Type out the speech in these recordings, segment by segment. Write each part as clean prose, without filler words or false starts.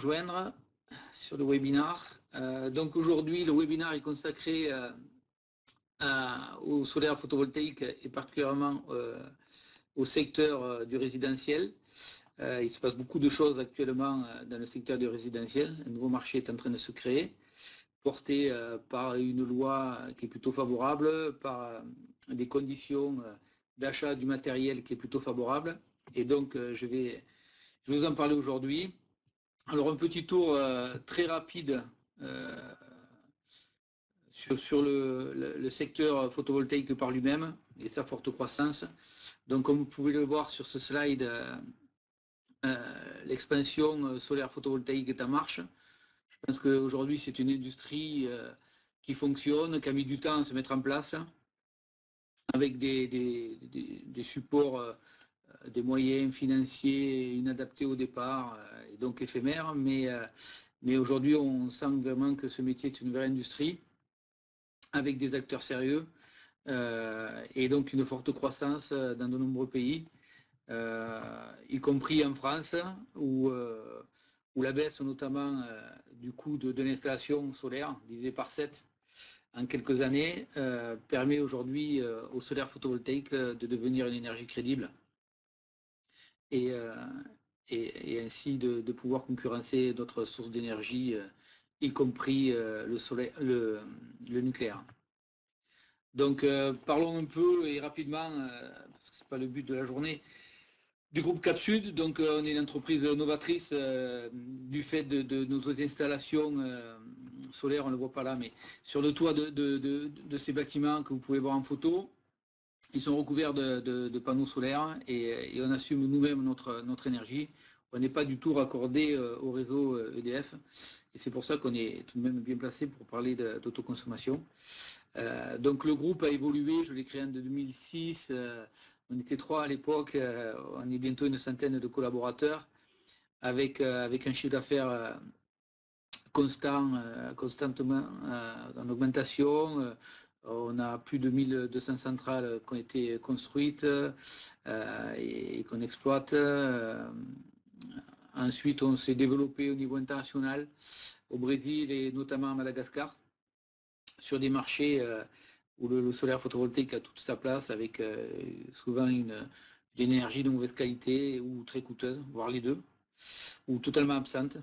rejoindre sur le webinaire. Donc aujourd'hui, le webinaire est consacré au solaire photovoltaïque et particulièrement au secteur du résidentiel. Il se passe beaucoup de choses actuellement dans le secteur du résidentiel. Un nouveau marché est en train de se créer, porté par une loi qui est plutôt favorable, par des conditions d'achat du matériel qui est plutôt favorable. Et donc, je vais vous en parler aujourd'hui. Alors, un petit tour très rapide sur le secteur photovoltaïque par lui-même et sa forte croissance. Donc, comme vous pouvez le voir sur ce slide, l'expansion solaire photovoltaïque est en marche. Je pense qu'aujourd'hui, c'est une industrie qui fonctionne, qui a mis du temps à se mettre en place, avec des supports, des moyens financiers inadaptés au départ, et donc éphémères, mais aujourd'hui, on sent vraiment que ce métier est une vraie industrie, avec des acteurs sérieux, et donc une forte croissance dans de nombreux pays, y compris en France, où la baisse notamment du coût de l'installation solaire, divisé par 7 en quelques années, permet aujourd'hui au solaire photovoltaïque de devenir une énergie crédible et ainsi de pouvoir concurrencer d'autres sources d'énergie, y compris le nucléaire. Donc parlons un peu et rapidement, parce que ce n'est pas le but de la journée, du groupe Capsud. Donc on est une entreprise novatrice du fait de nos installations solaires, on ne le voit pas là, mais sur le toit de ces bâtiments que vous pouvez voir en photo, ils sont recouverts de panneaux solaires et on assume nous-mêmes notre énergie. On n'est pas du tout raccordé au réseau EDF et c'est pour ça qu'on est tout de même bien placé pour parler d'autoconsommation. Donc le groupe a évolué, je l'ai créé en 2006, on était 3 à l'époque, on est bientôt une centaine de collaborateurs avec un chiffre d'affaires constantement en augmentation. On a plus de 1200 centrales qui ont été construites et qu'on exploite. Ensuite, on s'est développé au niveau international, au Brésil et notamment à Madagascar, sur des marchés où le solaire photovoltaïque a toute sa place, avec souvent une énergie de mauvaise qualité ou très coûteuse, voire les deux, ou totalement absente.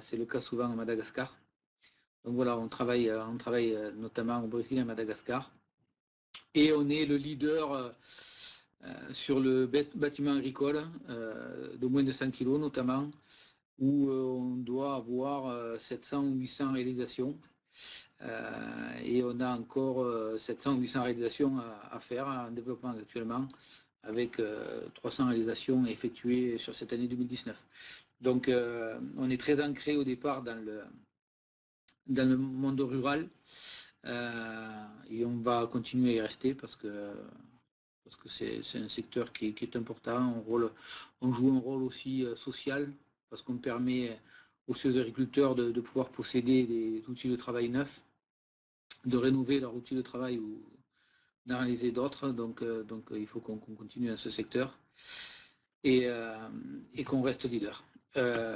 C'est le cas souvent à Madagascar. Donc voilà, on travaille notamment au Brésil et à Madagascar. Et on est le leader sur le bâtiment agricole de moins de 100 kg notamment, où on doit avoir 700 ou 800 réalisations. Et on a encore 700 ou 800 réalisations à faire en développement actuellement, avec 300 réalisations effectuées sur cette année 2019. Donc on est très ancré au départ dans le monde rural et on va continuer à y rester parce que c'est un secteur qui est important. On joue un rôle aussi social parce qu'on permet aux agriculteurs de pouvoir posséder des outils de travail neufs, de rénover leur outil de travail ou d'en réaliser d'autres. Donc il faut qu'on continue dans ce secteur et qu'on reste leader.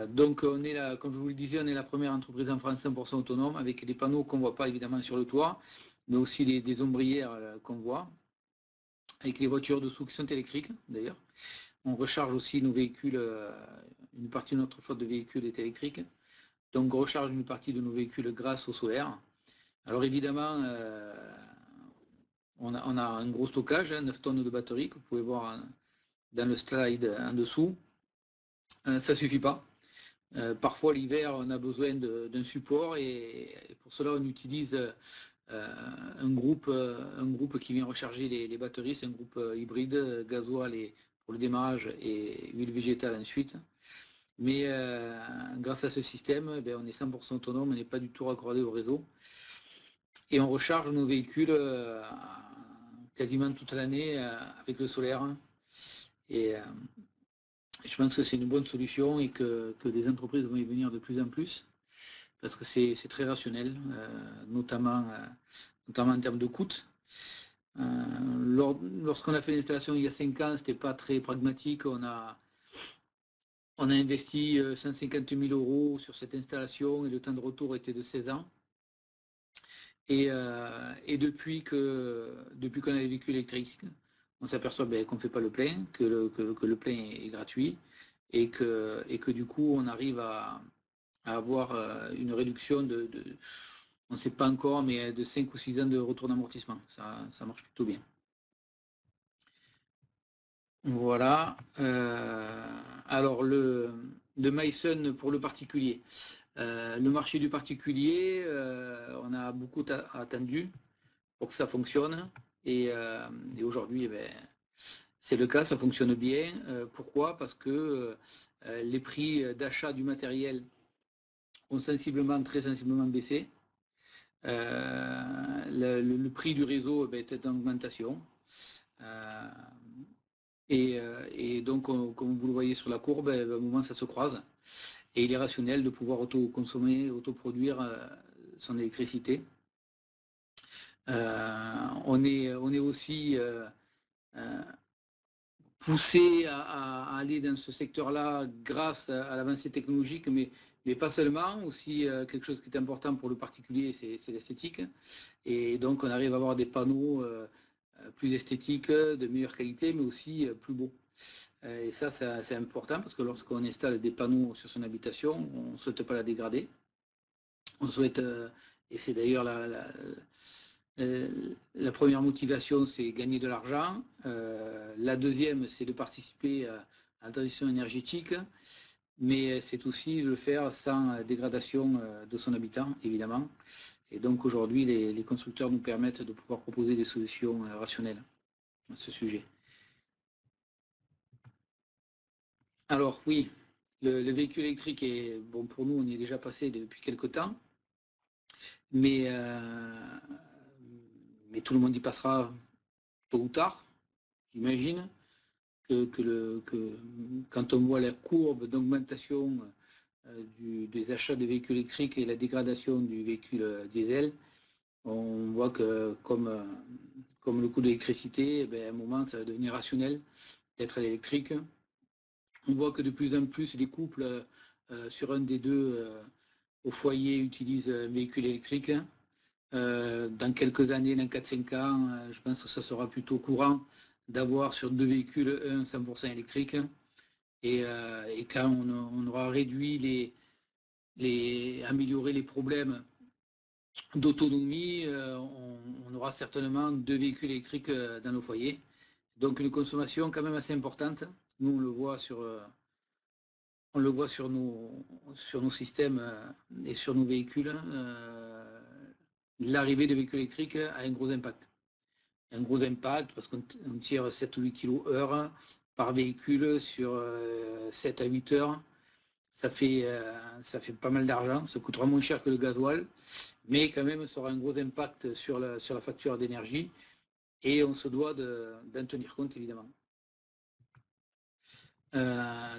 Donc on est là, comme je vous le disais, on est la première entreprise en France 100% autonome, avec des panneaux qu'on ne voit pas évidemment sur le toit, mais aussi des ombrières qu'on voit, avec les voitures dessous qui sont électriques d'ailleurs. On recharge aussi nos véhicules, une partie de notre flotte de véhicules est électrique, donc on recharge une partie de nos véhicules grâce au solaire. Alors évidemment, on a un gros stockage, 9 tonnes de batteries, que vous pouvez voir dans le slide en dessous. Ça ne suffit pas. Parfois l'hiver, on a besoin d'un support et pour cela on utilise un groupe qui vient recharger les batteries. C'est un groupe hybride, gasoil pour le démarrage et huile végétale ensuite. Mais grâce à ce système, on est 100% autonome, on n'est pas du tout raccordé au réseau. Et on recharge nos véhicules quasiment toute l'année avec le solaire. Et je pense que c'est une bonne solution et que les entreprises vont y venir de plus en plus parce que c'est très rationnel, notamment en termes de coûts. Lorsqu'on a fait l'installation il y a 5 ans, ce n'était pas très pragmatique. On On a investi 150 000 € sur cette installation et le temps de retour était de 16 ans. Et depuis qu'on a les véhicules électriques, on s'aperçoit qu'on ne fait pas le plein, que le plein est gratuit et que du coup on arrive à avoir une réduction on ne sait pas encore, mais de 5 ou 6 ans de retour d'amortissement. Ça marche plutôt bien. Voilà. Alors le Myson pour le particulier. Le marché du particulier, on a beaucoup attendu pour que ça fonctionne. Et aujourd'hui, c'est le cas, ça fonctionne bien. Pourquoi? Parce que les prix d'achat du matériel ont très sensiblement baissé. Le prix du réseau est en augmentation. Et donc, comme vous le voyez sur la courbe, à un moment, ça se croise. Et il est rationnel de pouvoir autoconsommer, autoproduire son électricité. On est aussi poussé à aller dans ce secteur-là grâce à l'avancée technologique, mais pas seulement, aussi quelque chose qui est important pour le particulier, c'est l'esthétique. Et donc on arrive à avoir des panneaux plus esthétiques, de meilleure qualité, mais aussi plus beaux. Et ça, c'est important parce que lorsqu'on installe des panneaux sur son habitation, on ne souhaite pas la dégrader. On souhaite, et c'est d'ailleurs la première motivation, c'est gagner de l'argent. La deuxième, c'est de participer à la transition énergétique, mais c'est aussi de le faire sans dégradation de son habitat, évidemment. Et donc aujourd'hui, les constructeurs nous permettent de pouvoir proposer des solutions rationnelles à ce sujet. Alors oui, le véhicule électrique est, bon, pour nous, on y est déjà passé depuis quelques temps, mais tout le monde y passera tôt ou tard, j'imagine. Que quand on voit la courbe d'augmentation des achats de véhicules électriques et la dégradation du véhicule diesel, on voit que comme le coût de l'électricité, à un moment, ça va devenir rationnel d'être à l'électrique. On voit que de plus en plus, les couples sur un des deux au foyer utilisent un véhicule électrique. Dans quelques années, dans 4-5 ans, je pense que ça sera plutôt courant d'avoir sur deux véhicules un 100% électrique. Et quand on aura réduit amélioré les problèmes d'autonomie, on aura certainement deux véhicules électriques dans nos foyers. Donc une consommation quand même assez importante. Nous, on le voit sur nos systèmes et sur nos véhicules. L'arrivée de véhicules électriques a un gros impact. Un gros impact parce qu'on tire 7 ou 8 kWh par véhicule sur 7 à 8 heures. Ça fait pas mal d'argent, ça coûtera moins cher que le gasoil, mais quand même ça aura un gros impact sur la facture d'énergie et on se doit d'en tenir compte évidemment.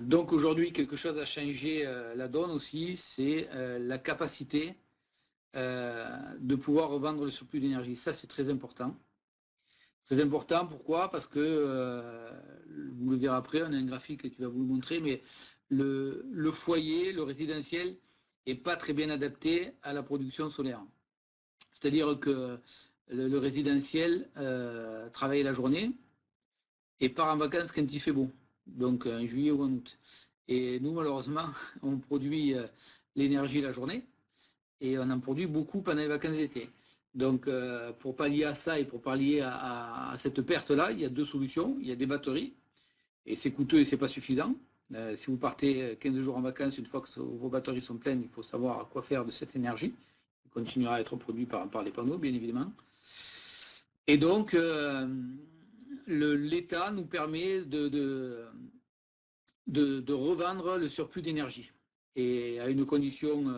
Donc aujourd'hui, quelque chose a changé la donne aussi, c'est la capacité de pouvoir revendre le surplus d'énergie. Ça, c'est très important. Très important, pourquoi? Parce que, vous le verrez après, on a un graphique qui va vous le montrer, mais le foyer, le résidentiel, n'est pas très bien adapté à la production solaire. C'est-à-dire que le résidentiel travaille la journée et part en vacances quand il fait beau, donc en juillet ou en août. Et nous, malheureusement, on produit l'énergie la journée et on en produit beaucoup pendant les vacances d'été. Donc, pour pallier à ça et pour pallier à cette perte-là, il y a deux solutions. Il y a des batteries, et c'est coûteux et c'est pas suffisant. Si vous partez 15 jours en vacances, une fois que vos batteries sont pleines, il faut savoir quoi faire de cette énergie. Elle continuera à être produite par les panneaux, bien évidemment. Et donc, l'État nous permet de revendre le surplus d'énergie. Et à une condition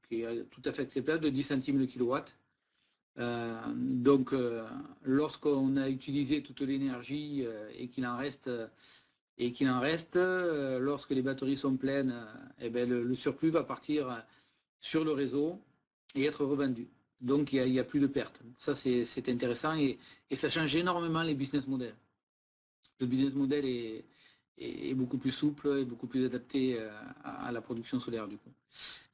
qui est tout à fait acceptable, de 10 centimes le kilowatt. Donc, lorsqu'on a utilisé toute l'énergie et qu'il en reste, lorsque les batteries sont pleines, le surplus va partir sur le réseau et être revendu. Donc, il n'y a plus de perte. Ça, c'est intéressant et ça change énormément les business models. Le business model est beaucoup plus souple et beaucoup plus adapté à la production solaire du coup.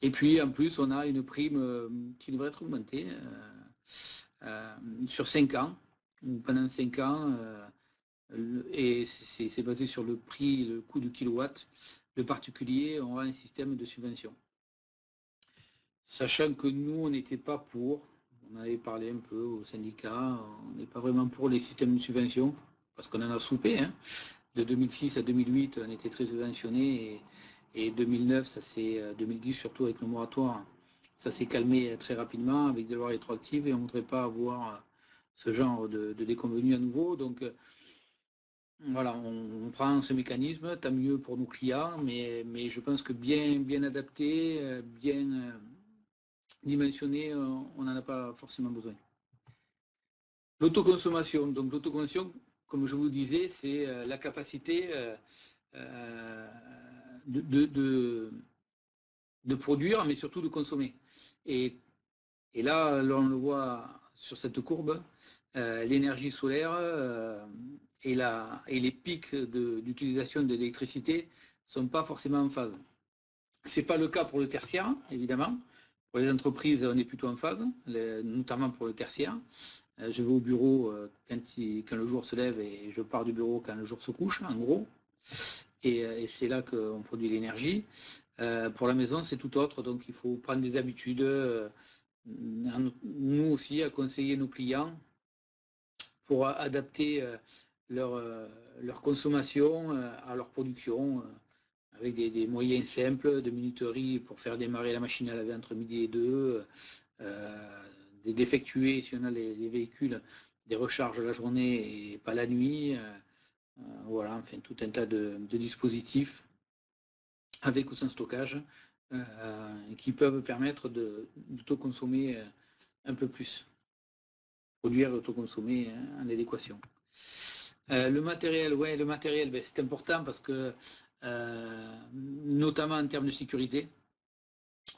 Et puis en plus, on a une prime qui devrait être augmentée sur 5 ans. Pendant 5 ans, et c'est basé sur le prix, le coût du kilowatt, le particulier aura un système de subvention. Sachant que nous, on n'était pas pour, on avait parlé un peu au syndicat, on n'est pas vraiment pour les systèmes de subvention, parce qu'on en a soupé. Hein. De 2006 à 2008, on était très subventionné, et 2009, 2010 surtout avec le moratoire, ça s'est calmé très rapidement avec des lois rétroactives, et on ne voudrait pas avoir ce genre de déconvenus à nouveau. Donc voilà, on prend ce mécanisme, tant mieux pour nos clients, mais je pense que bien adapté, bien dimensionné, on n'en a pas forcément besoin. L'autoconsommation. Donc l'autoconsommation, comme je vous disais, c'est la capacité de produire, mais surtout de consommer. Et là, on le voit sur cette courbe, l'énergie solaire et les pics d'utilisation de l'électricité ne sont pas forcément en phase. Ce n'est pas le cas pour le tertiaire, évidemment. Pour les entreprises, on est plutôt en phase, notamment pour le tertiaire. Je vais au bureau quand le jour se lève et je pars du bureau quand le jour se couche, en gros. Et c'est là qu'on produit l'énergie. Pour la maison, c'est tout autre, donc il faut prendre des habitudes. Nous aussi, à conseiller nos clients pour adapter leur consommation à leur production, avec des moyens simples de minuterie pour faire démarrer la machine à laver entre midi et 2, d'effectuer, si on a les véhicules, des recharges la journée et pas la nuit. Voilà, enfin tout un tas de dispositifs avec ou sans stockage qui peuvent permettre d'autoconsommer un peu plus, produire et autoconsommer en adéquation. Le matériel, ben, c'est important parce que notamment en termes de sécurité,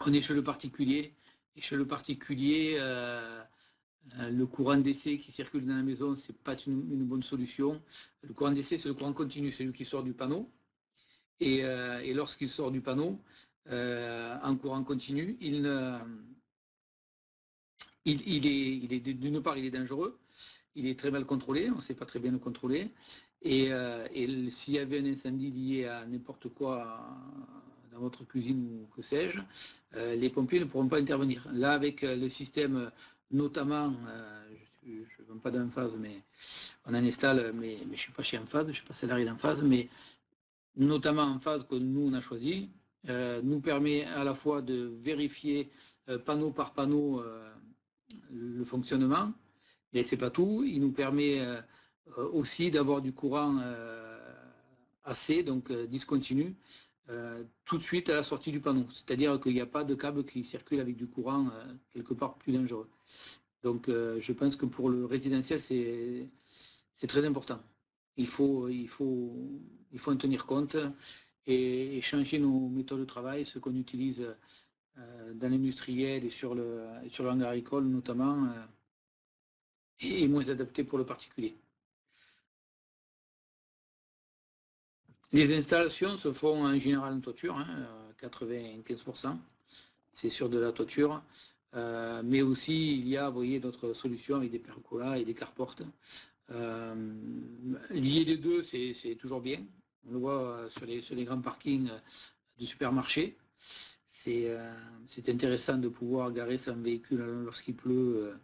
on est chez le particulier, et chez le particulier, le courant d'essai qui circule dans la maison, ce n'est pas une bonne solution. Le courant d'essai, c'est le courant continu, c'est lui qui sort du panneau. Et lorsqu'il sort du panneau, en courant continu, d'une part, il est dangereux, il est très mal contrôlé, on ne sait pas très bien le contrôler. Et s'il y avait un incendie lié à n'importe quoi dans votre cuisine ou que sais-je, les pompiers ne pourront pas intervenir. Là, avec le système, notamment, je ne veux pas d'Emphase, mais on en installe, mais je ne suis pas chez Emphase, je ne suis pas salarié d'Emphase, mais notamment Emphase que nous, on a choisi, nous permet à la fois de vérifier panneau par panneau le fonctionnement, mais ce n'est pas tout. Il nous permet aussi d'avoir du courant assez, donc discontinu, tout de suite à la sortie du panneau. C'est-à-dire qu'il n'y a pas de câble qui circule avec du courant quelque part plus dangereux. Donc je pense que pour le résidentiel, c'est très important. Il faut en tenir compte et changer nos méthodes de travail, ce qu'on utilise dans l'industriel et sur le hangar agricole notamment, est moins adapté pour le particulier. Les installations se font en général en toiture, 95%, c'est sur de la toiture, mais aussi il y a, vous voyez, d'autres solutions avec des percolas et des carportes. Lier les deux, c'est toujours bien. On le voit sur les grands parkings de supermarchés. C'est intéressant de pouvoir garer son véhicule lorsqu'il pleut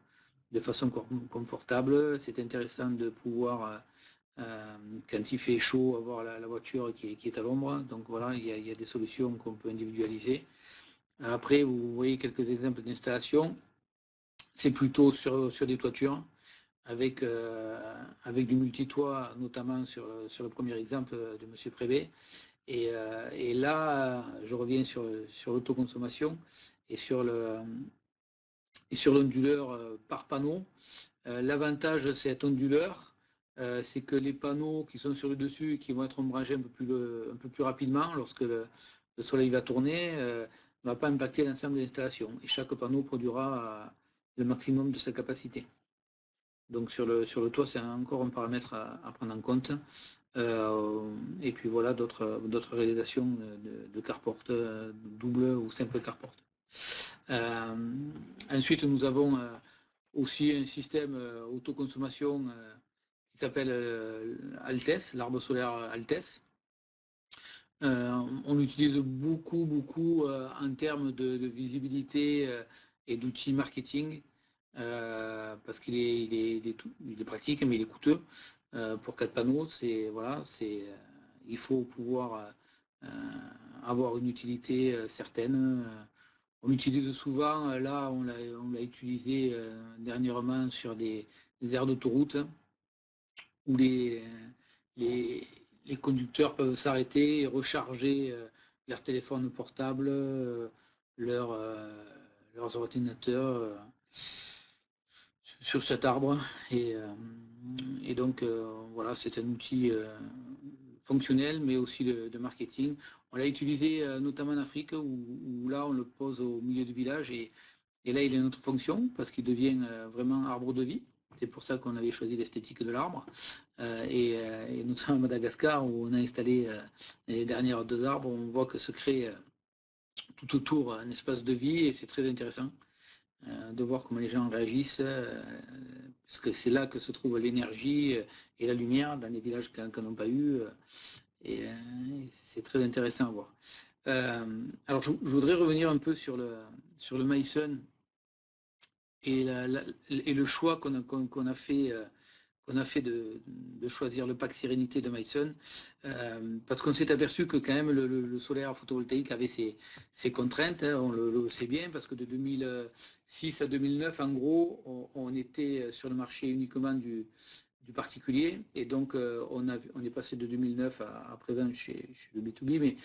de façon confortable. C'est intéressant de pouvoir, quand il fait chaud, avoir la voiture qui est à l'ombre. Donc voilà, il y a des solutions qu'on peut individualiser. Après, vous voyez quelques exemples d'installation. C'est plutôt sur des toitures, avec du multitoit, notamment sur le premier exemple de M. Prévet. Et là, je reviens sur l'autoconsommation et sur l'onduleur par panneau. L'avantage de cet onduleur, c'est que les panneaux qui sont sur le dessus et qui vont être ombragés un peu plus rapidement lorsque le soleil va tourner, ne va pas impacter l'ensemble de l'installation. Et chaque panneau produira le maximum de sa capacité. Donc sur le toit, c'est encore un paramètre à prendre en compte. Et puis voilà, d'autres réalisations de carporte double ou simple carporte. Ensuite, nous avons aussi un système autoconsommation qui s'appelle Altes, l'arbre solaire Altes. On l'utilise beaucoup en termes de visibilité et d'outils marketing parce qu'il est pratique, mais il est coûteux. Pour 4 panneaux, il faut pouvoir avoir une utilité certaine. On l'utilise souvent, là on l'a utilisé dernièrement sur des aires d'autoroute où les conducteurs peuvent s'arrêter et recharger leur téléphone portable, leurs ordinateurs sur cet arbre. Et donc voilà, c'est un outil fonctionnel mais aussi de marketing. On l'a utilisé notamment en Afrique où là on le pose au milieu du village et là il a une autre fonction parce qu'il devient vraiment arbre de vie. C'est pour ça qu'on avait choisi l'esthétique de l'arbre. Et notamment à Madagascar où on a installé les dernières 2 arbres, on voit que se crée tout autour un espace de vie et c'est très intéressant de voir comment les gens réagissent parce que c'est là que se trouve l'énergie et la lumière dans les villages qui n'en ont pas eu et c'est très intéressant à voir. Alors je voudrais revenir un peu sur le Myson et le choix qu'on a fait de choisir le pack Sérénité de Myson, parce qu'on s'est aperçu que quand même le solaire photovoltaïque avait ses contraintes, hein, on le sait bien, parce que de 2006 à 2009, en gros, on était sur le marché uniquement du particulier, et donc on est passé de 2009 à présent chez le B2B, mais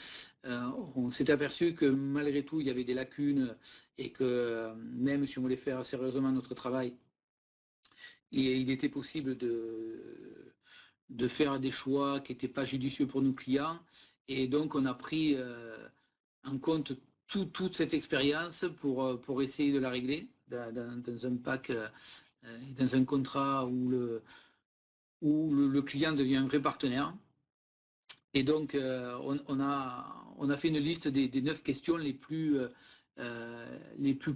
on s'est aperçu que malgré tout, il y avait des lacunes, et que même si on voulait faire sérieusement notre travail, il était possible de faire des choix qui n'étaient pas judicieux pour nos clients. Et donc, on a pris en compte toute cette expérience pour essayer de la régler dans un pack, dans un contrat où le client devient un vrai partenaire. Et donc, on a fait une liste des 9 questions les plus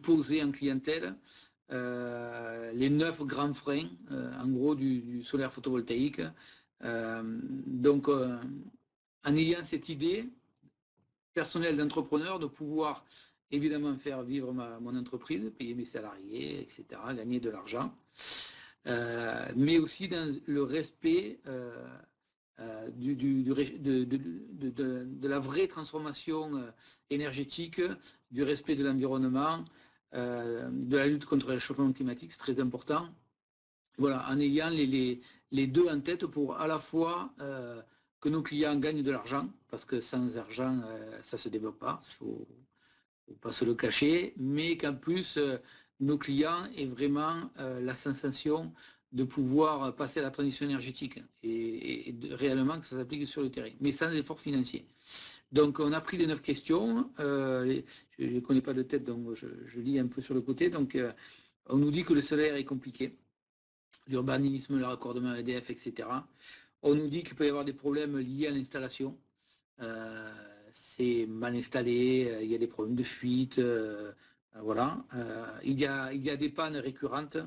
posées en clientèle. Les 9 grands freins, en gros, du solaire photovoltaïque. Donc, en ayant cette idée personnelle d'entrepreneur de pouvoir évidemment faire vivre mon entreprise, payer mes salariés, etc., gagner de l'argent, mais aussi dans le respect de la vraie transformation énergétique, du respect de l'environnement, de la lutte contre le réchauffement climatique, c'est très important. Voilà, en ayant les deux en tête pour à la fois que nos clients gagnent de l'argent, parce que sans argent, ça ne se développe pas, il ne faut pas se le cacher, mais qu'en plus, nos clients aient vraiment la sensation de pouvoir passer à la transition énergétique et réellement que ça s'applique sur le terrain, mais sans effort financier. Donc on a pris les 9 questions, je ne connais pas de tête, donc je lis un peu sur le côté. Donc on nous dit que le solaire est compliqué, l'urbanisme, le raccordement à EDF, etc. On nous dit qu'il peut y avoir des problèmes liés à l'installation. C'est mal installé, il y a des problèmes de fuite, voilà. Il y a des pannes récurrentes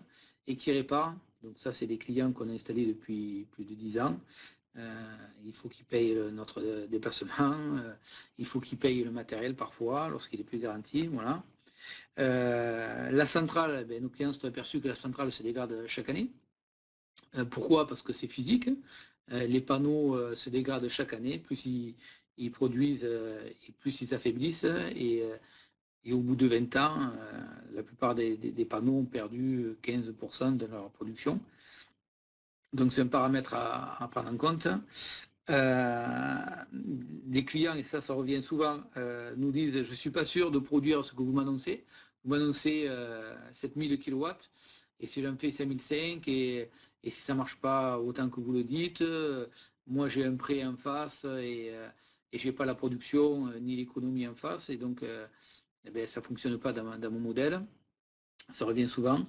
et qui réparent. Donc ça, c'est des clients qu'on a installés depuis plus de 10 ans. Il faut qu'ils payent notre déplacement, il faut qu'ils payent le matériel parfois lorsqu'il est plus garanti, voilà. La centrale, nos clients se sont aperçus que la centrale se dégrade chaque année. Pourquoi? Parce que c'est physique. Les panneaux se dégradent chaque année, plus ils produisent et plus ils s'affaiblissent. Et au bout de 20 ans, la plupart des panneaux ont perdu 15% de leur production. Donc c'est un paramètre à prendre en compte. Les clients, et ça revient souvent, nous disent « je ne suis pas sûr de produire ce que vous m'annoncez. Vous m'annoncez 7000 kW, et si j'en fais 5005, et si ça ne marche pas autant que vous le dites, moi j'ai un prêt en face, et je n'ai pas la production ni l'économie en face, et donc ça ne fonctionne pas dans mon modèle. » Ça revient souvent.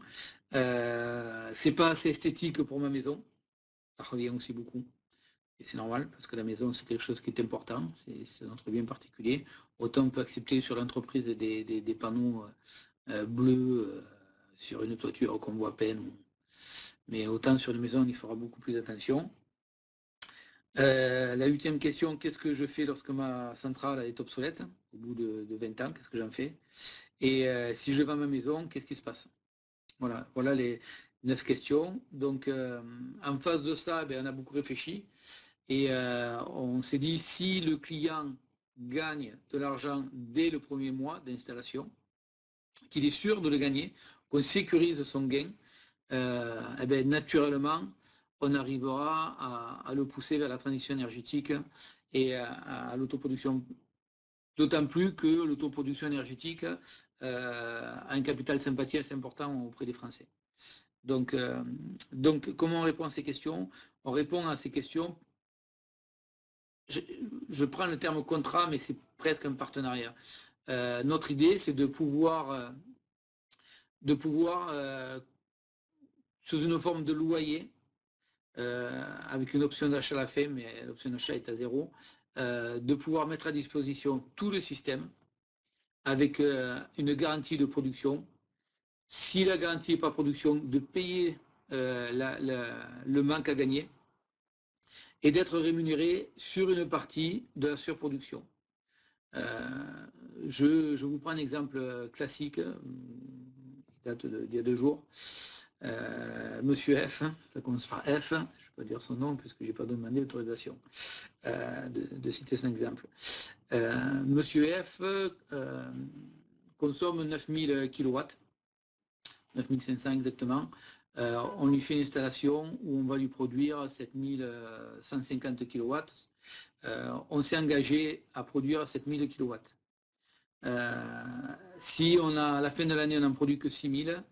C'est pas assez esthétique pour ma maison. Ça revient aussi beaucoup. Et c'est normal, parce que la maison, c'est quelque chose qui est important, c'est notre bien particulier. Autant on peut accepter sur l'entreprise des panneaux bleus sur une toiture qu'on voit à peine, mais autant sur les maisons, on y fera beaucoup plus attention. La 8e question, qu'est-ce que je fais lorsque ma centrale est obsolète, au bout de 20 ans, qu'est-ce que j'en fais? Et si je vends ma maison, qu'est-ce qui se passe? Voilà les 9 questions. Donc, en face de ça, on a beaucoup réfléchi. Et on s'est dit, si le client gagne de l'argent dès le premier mois d'installation, qu'il est sûr de le gagner, qu'on sécurise son gain, naturellement, on arrivera à le pousser vers la transition énergétique et à l'autoproduction. D'autant plus que l'autoproduction énergétique a un capital sympathie assez important auprès des Français. Donc, comment on répond à ces questions? On répond à ces questions, je prends le terme contrat, mais c'est presque un partenariat. Notre idée, c'est de pouvoir sous une forme de loyer, avec une option d'achat à la fin, mais l'option d'achat est à 0, de pouvoir mettre à disposition tout le système avec une garantie de production. Si la garantie n'est pas production, de payer le manque à gagner et d'être rémunéré sur une partie de la surproduction. Je vous prends un exemple classique, qui date d'il y a 2 jours. Monsieur F, ça commence par F, je ne vais pas dire son nom puisque je n'ai pas demandé l'autorisation de citer son exemple. Monsieur F consomme 9000 kW, 9500 exactement. On lui fait une installation où on va lui produire 7150 kW. On s'est engagé à produire 7000 kW. Si à la fin de l'année on n'en produit que 6000,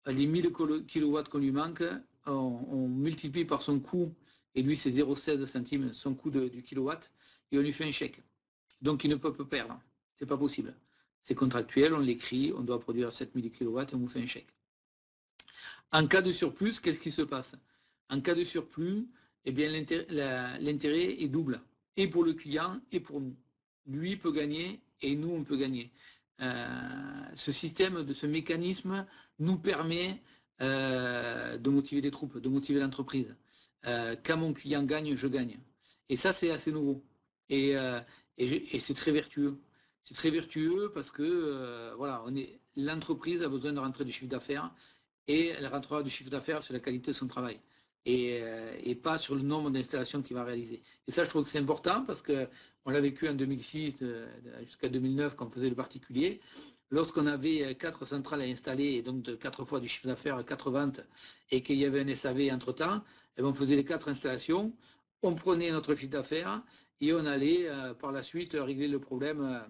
les 1000 kW qu'on lui manque, on multiplie par son coût, et lui c'est 0,16 centimes son coût du kilowatt, et on lui fait un chèque. Donc il ne peut pas perdre, c'est pas possible. C'est contractuel, on l'écrit, on doit produire 7000 kW et on vous fait un chèque. En cas de surplus, qu'est-ce qui se passe? En cas de surplus, eh bien l'intérêt est double, et pour le client et pour nous. Lui peut gagner et nous on peut gagner. Ce système, ce mécanisme nous permet de motiver les troupes, de motiver l'entreprise. Quand mon client gagne, je gagne. Et ça, c'est assez nouveau. Et c'est très vertueux. C'est très vertueux parce que voilà, l'entreprise a besoin de rentrer du chiffre d'affaires et elle rentrera du chiffre d'affaires sur la qualité de son travail et pas sur le nombre d'installations qu'il va réaliser. Et ça, je trouve que c'est important parce qu'on l'a vécu en 2006 jusqu'à 2009 quand on faisait le particulier. Lorsqu'on avait 4 centrales à installer et donc de 4 fois du chiffre d'affaires, 4 ventes et qu'il y avait un SAV entre-temps, on faisait les 4 installations, on prenait notre chiffre d'affaires et on allait par la suite régler le problème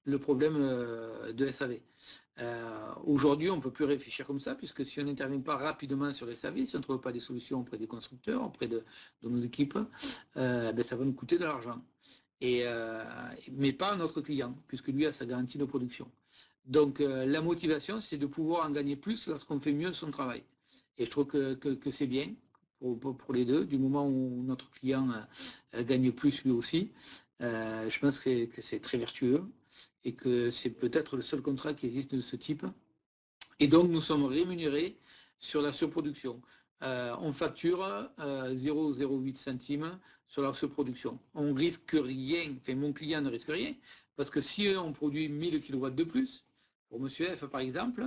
de SAV. Aujourd'hui, on ne peut plus réfléchir comme ça, puisque si on n'intervient pas rapidement sur les SAV, si on ne trouve pas des solutions auprès des constructeurs, auprès de nos équipes, ça va nous coûter de l'argent. Mais pas à notre client, puisque lui a sa garantie de production. Donc la motivation, c'est de pouvoir en gagner plus lorsqu'on fait mieux son travail. Et je trouve que c'est bien pour les deux, du moment où notre client gagne plus lui aussi. Je pense que c'est très vertueux et que c'est peut-être le seul contrat qui existe de ce type. Et donc, nous sommes rémunérés sur la surproduction. On facture 0,08 centimes sur la surproduction. On risque rien, enfin mon client ne risque rien, parce que si on produit 1000 kW de plus, pour Monsieur F par exemple,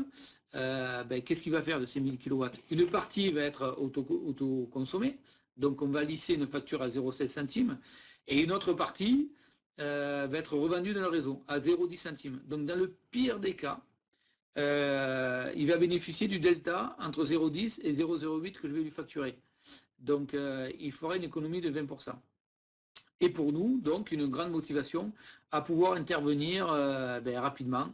qu'est-ce qu'il va faire de ces 1000 kW? Une partie va être autoconsommée, donc on va lisser une facture à 0,16 centimes, et une autre partie va être revendue dans le réseau à 0,10 centimes. Donc dans le pire des cas, il va bénéficier du delta entre 0,10 et 0,08 que je vais lui facturer. Donc il fera une économie de 20%. Et pour nous, donc, une grande motivation à pouvoir intervenir rapidement,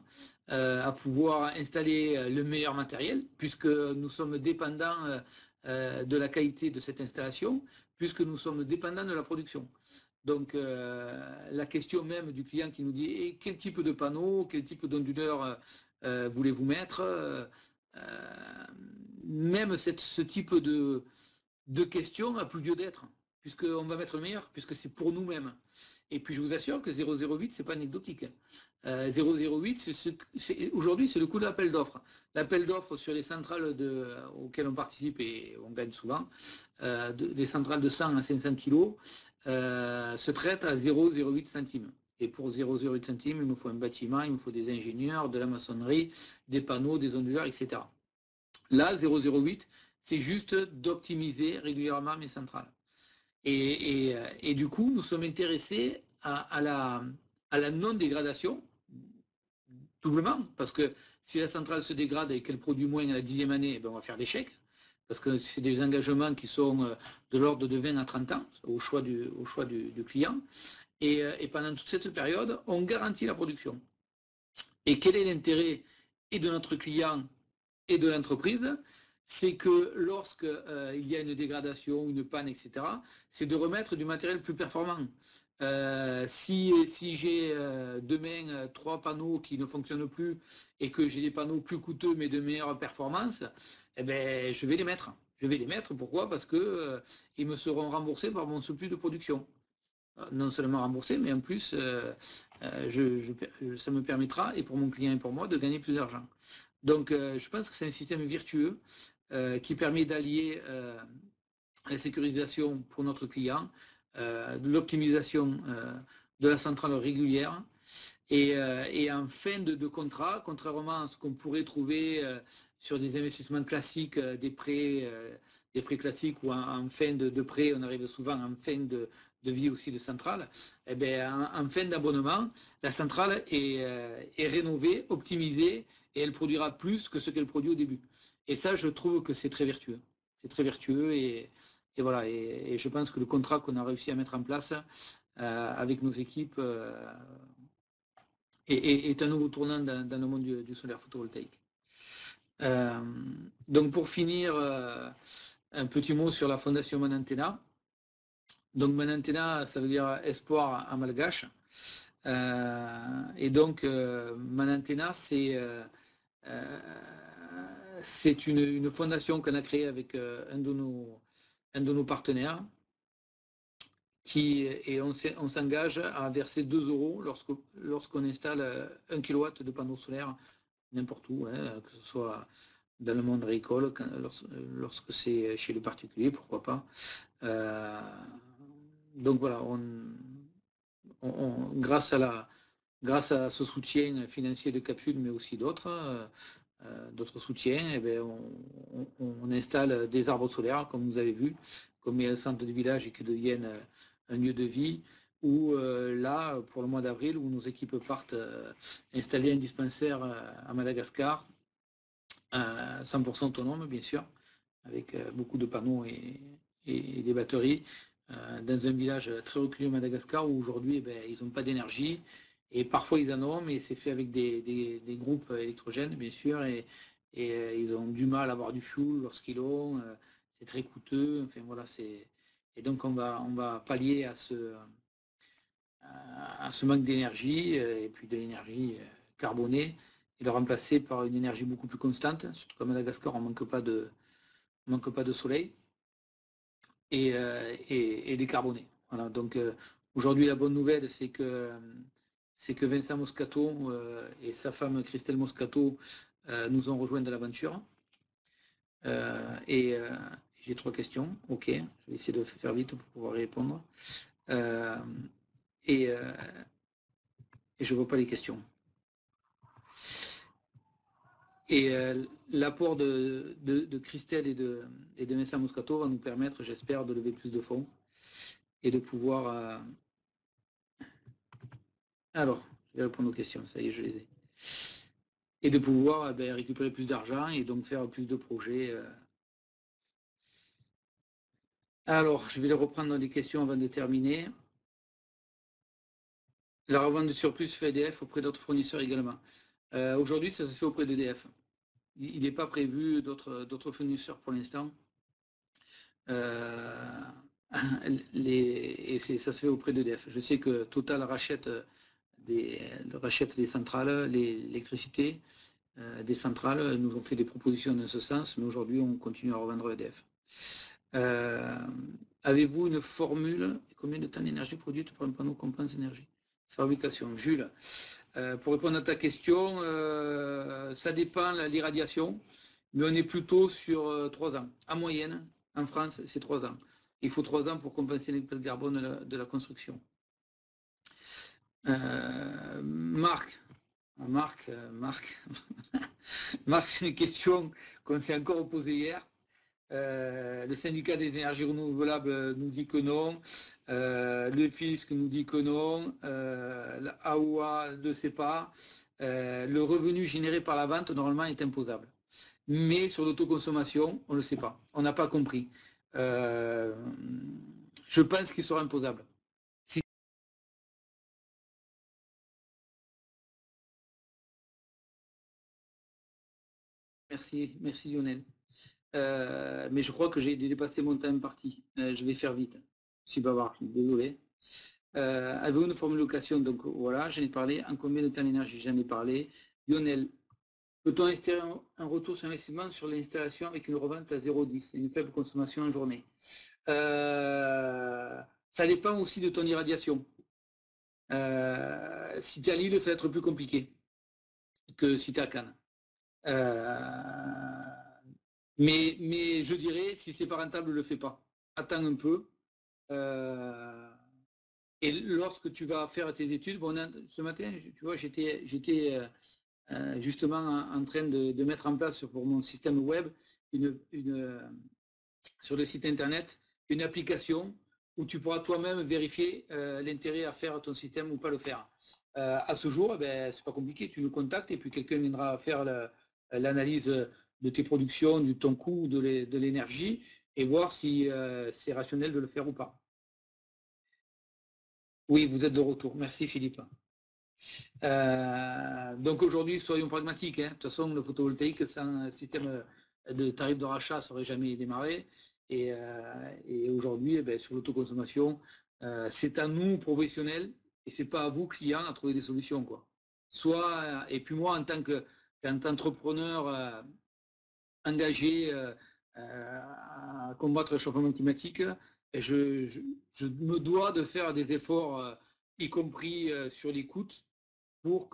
à pouvoir installer le meilleur matériel, puisque nous sommes dépendants de la qualité de cette installation, puisque nous sommes dépendants de la production. Donc la question même du client qui nous dit quel type de panneau, quel type d'onduleur voulez-vous mettre, même ce type de question a plus lieu d'être. puisqu'on va mettre le meilleur, puisque c'est pour nous-mêmes. Et puis je vous assure que 008, c'est pas anecdotique. 008, aujourd'hui, c'est le coût de l'appel d'offres. L'appel d'offres sur les centrales auxquelles on participe, et on gagne souvent, des centrales de 100 à 500 kg, se traite à 0,08 centimes. Et pour 0,08 centimes, il me faut un bâtiment, il me faut des ingénieurs, de la maçonnerie, des panneaux, des onduleurs, etc. Là, 0,08, c'est juste d'optimiser régulièrement mes centrales. Et du coup, nous sommes intéressés à la non-dégradation, doublement, parce que si la centrale se dégrade et qu'elle produit moins à la 10e année, ben on va faire l'échec, parce que c'est des engagements qui sont de l'ordre de 20 à 30 ans, au choix du client. Et pendant toute cette période, on garantit la production. Et quel est l'intérêt et de notre client et de l'entreprise? C'est que lorsqu'il y a une dégradation, une panne, etc., c'est de remettre du matériel plus performant. Si j'ai demain 3 panneaux qui ne fonctionnent plus et que j'ai des panneaux plus coûteux mais de meilleure performance, eh ben, je vais les mettre. Je vais les mettre, pourquoi? Parce qu'ils me seront remboursés par mon surplus de production. Non seulement remboursé, mais en plus, ça me permettra, et pour mon client et pour moi, de gagner plus d'argent. Donc, je pense que c'est un système vertueux qui permet d'allier la sécurisation pour notre client, de l'optimisation de la centrale régulière, et en fin de contrat, contrairement à ce qu'on pourrait trouver sur des investissements classiques, des prêts classiques, ou en fin de prêt, on arrive souvent en fin de vie aussi de centrale, eh bien, en fin d'abonnement, la centrale est rénovée, optimisée, et elle produira plus que ce qu'elle produit au début. Et ça, je trouve que c'est très vertueux. C'est très vertueux, et voilà. Et je pense que le contrat qu'on a réussi à mettre en place avec nos équipes est un nouveau tournant dans le monde du solaire photovoltaïque. Donc pour finir, un petit mot sur la fondation Manantena. Donc Manantena, ça veut dire espoir en malgache. Et donc Manantena, c'est une fondation qu'on a créée avec un de nos partenaires, et on s'engage à verser 2 € lorsqu'on installe 1 kW de panneaux solaires n'importe où, hein, que ce soit dans le monde agricole, lorsque c'est chez le particulier, pourquoi pas. Donc voilà, grâce à ce soutien financier de Capsule, mais aussi d'autres soutiens, eh bien, on installe des arbres solaires, comme vous avez vu, comme il y a un centre de village et qui deviennent un lieu de vie, ou là, pour le mois d'avril, où nos équipes partent installer un dispensaire à Madagascar, 100% autonome, bien sûr, avec beaucoup de panneaux et des batteries, dans un village très reculé au Madagascar, où aujourd'hui, ils n'ont pas d'énergie, et parfois ils en ont, mais c'est fait avec des groupes électrogènes, bien sûr, et ils ont du mal à avoir du fuel lorsqu'ils l'ont, c'est très coûteux, enfin voilà, et donc on va pallier à ce manque d'énergie, et puis de l'énergie carbonée, et le remplacer par une énergie beaucoup plus constante, surtout qu'à Madagascar, on ne manque pas de soleil, et décarboné. Voilà, donc aujourd'hui, la bonne nouvelle, c'est que Vincent Moscato et sa femme Christelle Moscato nous ont rejoints dans l'aventure. Et j'ai 3 questions. Ok, je vais essayer de faire vite pour pouvoir répondre. Et je ne vois pas les questions. Et l'apport de Christelle et de Vincent Moscato va nous permettre, j'espère, de lever plus de fonds et de pouvoir... Alors, je vais répondre aux questions, ça y est, je les ai. Et de pouvoir récupérer plus d'argent et donc faire plus de projets. Alors, je vais les reprendre dans les questions avant de terminer. La revente de surplus fait EDF auprès d'autres fournisseurs également. Aujourd'hui, ça se fait auprès d'EDF. Il n'est pas prévu d'autres fournisseurs pour l'instant. Et ça se fait auprès d'EDF. Je sais que Total rachète des centrales, l'électricité des centrales. Nous ont fait des propositions dans ce sens, mais aujourd'hui, on continue à revendre EDF. Avez-vous une formule? Combien de temps d'énergie produite par un panneau compense énergie? Fabrication. Jules, pour répondre à ta question, ça dépend de l'irradiation, mais on est plutôt sur 3 ans. En moyenne, en France, c'est 3 ans. Il faut 3 ans pour compenser l'impact de carbone de la construction. Marc, une question qu'on s'est encore posée hier. Le syndicat des énergies renouvelables nous dit que non, le fisc nous dit que non, la AOA ne sait pas. Le revenu généré par la vente, normalement, est imposable. Mais sur l'autoconsommation, on ne le sait pas. On n'a pas compris. Je pense qu'il sera imposable. Merci Lionel. Mais je crois que j'ai dépassé mon temps imparti. Je vais faire vite. Je suis bavard, désolé. Avez-vous une formule de location? Donc voilà, j'en ai parlé. En combien de temps d'énergie? J'en ai parlé. Lionel, peut-on espérer un retour sur investissement sur l'installation avec une revente à 0,10 et une faible consommation en journée? Ça dépend aussi de ton irradiation. Si tu es à Lille, ça va être plus compliqué que si tu es à Cannes. Mais je dirais, si c'est pas rentable, ne le fais pas. Attends un peu. Et lorsque tu vas faire tes études, bon, ce matin, tu vois, j'étais justement en train de mettre en place pour mon système web sur le site internet une application où tu pourras toi-même vérifier l'intérêt à faire ton système ou pas le faire. À ce jour, c'est pas compliqué, tu nous contactes et puis quelqu'un viendra faire l'analyse de tes productions, de ton coût, de l'énergie et voir si c'est rationnel de le faire ou pas. Oui, vous êtes de retour. Merci Philippe. Donc aujourd'hui, soyons pragmatiques. Hein. De toute façon, le photovoltaïque sans un système de tarif de rachat ne serait jamais démarré. Et aujourd'hui, sur l'autoconsommation, c'est à nous, professionnels, et c'est pas à vous, clients, à trouver des solutions. Quoi. Et puis moi, en tant qu'entrepreneur engagé à combattre le changement climatique, je me dois de faire des efforts, y compris sur l'écoute, pour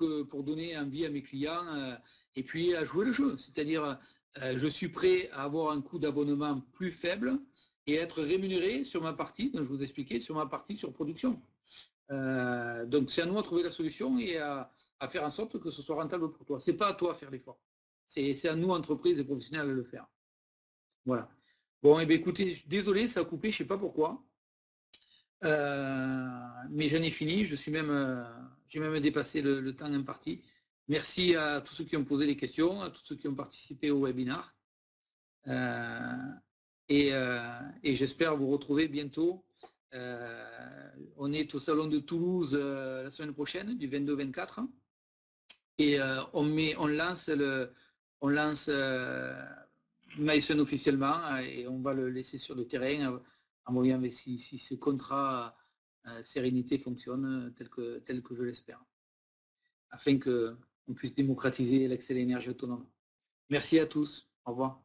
donner envie à mes clients et puis à jouer le jeu. C'est-à-dire, je suis prêt à avoir un coût d'abonnement plus faible et être rémunéré sur ma partie, donc je vous expliquais, sur ma partie sur production. Donc c'est à nous de trouver la solution et à faire en sorte que ce soit rentable pour toi. C'est pas à toi à faire l'effort. C'est à nous, entreprises et professionnels, à le faire. Voilà. Bon, et bien écoutez, désolé, ça a coupé, je ne sais pas pourquoi. Mais j'en ai fini, j'ai même dépassé le temps imparti. Merci à tous ceux qui ont posé des questions, à tous ceux qui ont participé au webinaire. Et j'espère vous retrouver bientôt. On est au Salon de Toulouse la semaine prochaine, du 22 au 24. Et on lance Myson officiellement et on va le laisser sur le terrain en voyant si ce contrat sérénité fonctionne tel que je l'espère, afin qu'on puisse démocratiser l'accès à l'énergie autonome. Merci à tous. Au revoir.